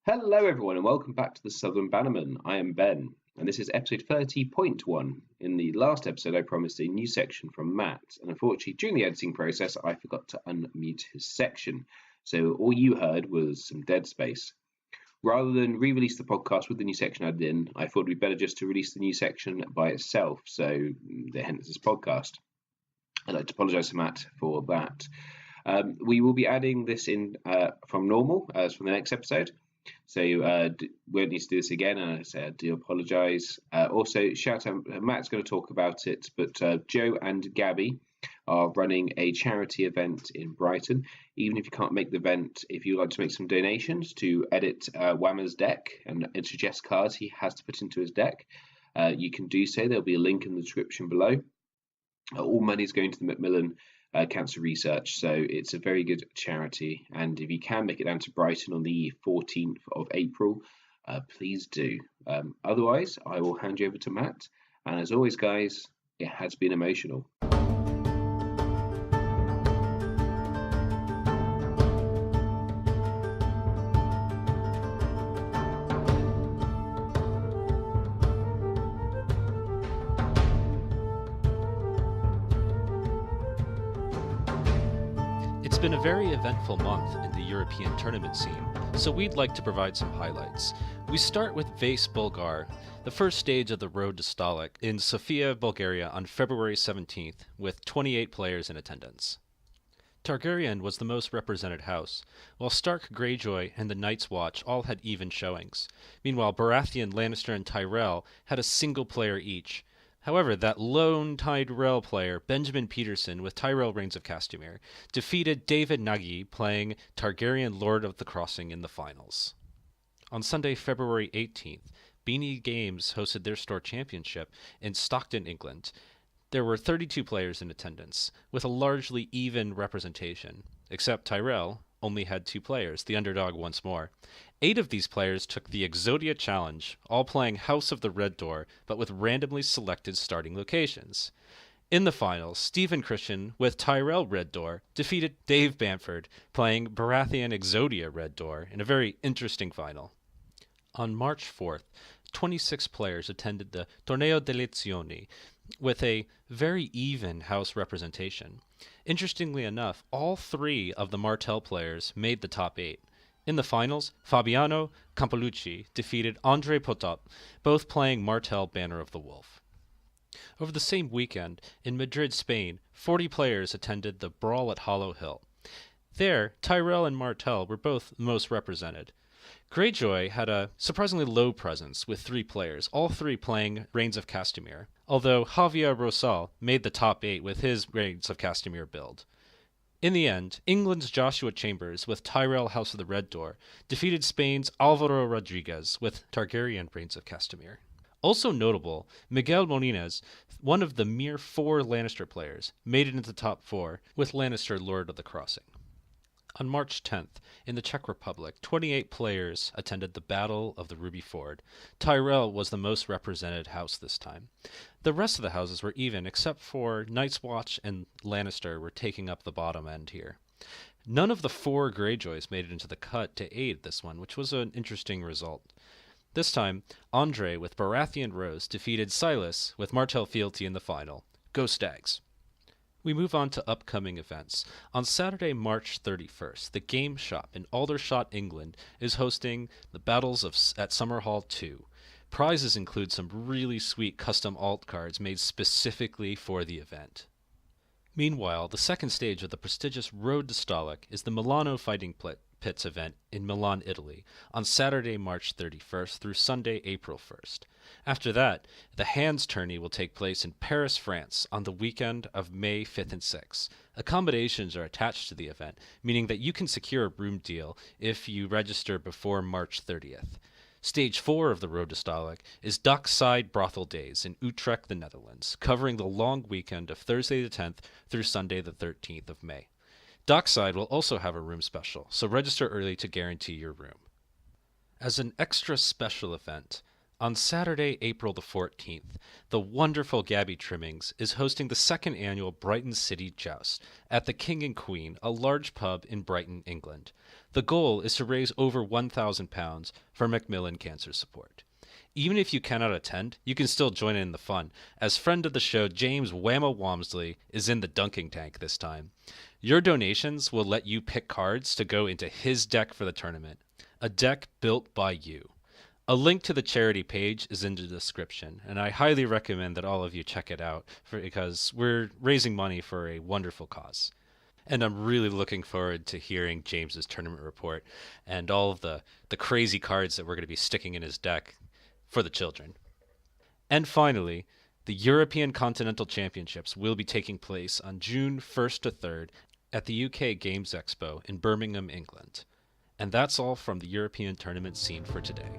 Hello, everyone, and welcome back to the Southern Bannermen. I am Ben, and this is episode 30.1. In the last episode, I promised a new section from Matt, and unfortunately, during the editing process, I forgot to unmute his section. So all you heard was some dead space. Rather than re-release the podcast with the new section added in, I thought it'd be better just to release the new section by itself, so hence this podcast. I'd like to apologise to Matt for that. We will be adding this in from normal as from the next episode. So we won't need to do this again, and I do apologise. Also, shout out, Matt's going to talk about it, but Joe and Gabby are running a charity event in Brighton. Even if you can't make the event, if you'd like to make some donations to edit Whammer's deck and suggest cards he has to put into his deck, you can do so. There'll be a link in the description below. All money is going to the Macmillan Cancer Research, so it's a very good charity, and if you can make it down to Brighton on the 14th of April, please do. Otherwise, I will hand you over to Matt, and as always, guys, it has been emotional. It's been a very eventful month in the European tournament scene, so we'd like to provide some highlights. We start with Vase Bulgar, the first stage of the Road to Stalic in Sofia, Bulgaria on February 17th, with 28 players in attendance. Targaryen was the most represented house, while Stark Greyjoy and the Night's Watch all had even showings. Meanwhile, Baratheon, Lannister, and Tyrell had a single player each. However, that lone Tyrell player, Benjamin Peterson, with Tyrell Reigns of Castamere, defeated David Nagy, playing Targaryen Lord of the Crossing in the finals. On Sunday, February 18th, Beanie Games hosted their store championship in Stockton, England. There were 32 players in attendance, with a largely even representation, except Tyrell only had 2 players, the underdog once more. 8 of these players took the Exodia Challenge, all playing House of the Red Door, but with randomly selected starting locations. In the finals, Stephen Christian, with Tyrell Red Door, defeated Dave Bamford, playing Baratheon Exodia Red Door, in a very interesting final. On March 4th, 26 players attended the Torneo delle Lezioni, with a very even house representation. Interestingly enough, all 3 of the Martell players made the top 8. In the finals, Fabiano Campolucci defeated Andre Potop, both playing Martell Banner of the Wolf. Over the same weekend, in Madrid, Spain, 40 players attended the Brawl at Hollow Hill. There, Tyrell and Martell were both most represented. Greyjoy had a surprisingly low presence with 3 players, all 3 playing Reigns of Castamere, although Javier Rosal made the top 8 with his Reigns of Castamere build. In the end, England's Joshua Chambers, with Tyrell House of the Red Door, defeated Spain's Alvaro Rodriguez with Targaryen Reigns of Castamere. Also notable, Miguel Molines, one of the mere 4 Lannister players, made it into the top 4 with Lannister Lord of the Crossing. On March 10th, in the Czech Republic, 28 players attended the Battle of the Ruby Ford. Tyrell was the most represented house this time. The rest of the houses were even, except for Night's Watch and Lannister were taking up the bottom end here. None of the 4 Greyjoys made it into the cut to aid this one, which was an interesting result. This time, Andre with Baratheon Rose defeated Silas with Martell Fealty in the final. Go Stags! We move on to upcoming events. On Saturday, March 31st, the Game Shop in Aldershot, England is hosting the Battles at Summerhall 2. Prizes include some really sweet custom alt cards made specifically for the event. Meanwhile, the second stage of the prestigious Road to Stalic is the Milano Fighting Pits event in Milan, Italy, on Saturday, March 31st through Sunday, April 1st. After that, the Hands Tourney will take place in Paris, France, on the weekend of May 5th and 6th. Accommodations are attached to the event, meaning that you can secure a room deal if you register before March 30th. Stage 4 of the Road to Stalic is Dockside Brothel Days in Utrecht, the Netherlands, covering the long weekend of Thursday the 10th through Sunday the 13th of May. Dockside will also have a room special, so register early to guarantee your room. As an extra special event, On Saturday, April the 14th, the wonderful Gabby Trimmings is hosting the second annual Brighton City Joust at the King and Queen, a large pub in Brighton, England. The goal is to raise over £1,000 for Macmillan Cancer Support. Even if you cannot attend, you can still join in the fun, as friend of the show James Whammo Wamsley is in the dunking tank this time. Your donations will let you pick cards to go into his deck for the tournament, a deck built by you. A link to the charity page is in the description, and I highly recommend that all of you check it out because we're raising money for a wonderful cause. And I'm really looking forward to hearing James's tournament report and all of the crazy cards that we're going to be sticking in his deck for the children. And finally, the European Continental Championships will be taking place on June 1st to 3rd at the UK Games Expo in Birmingham, England. And that's all from the European tournament scene for today.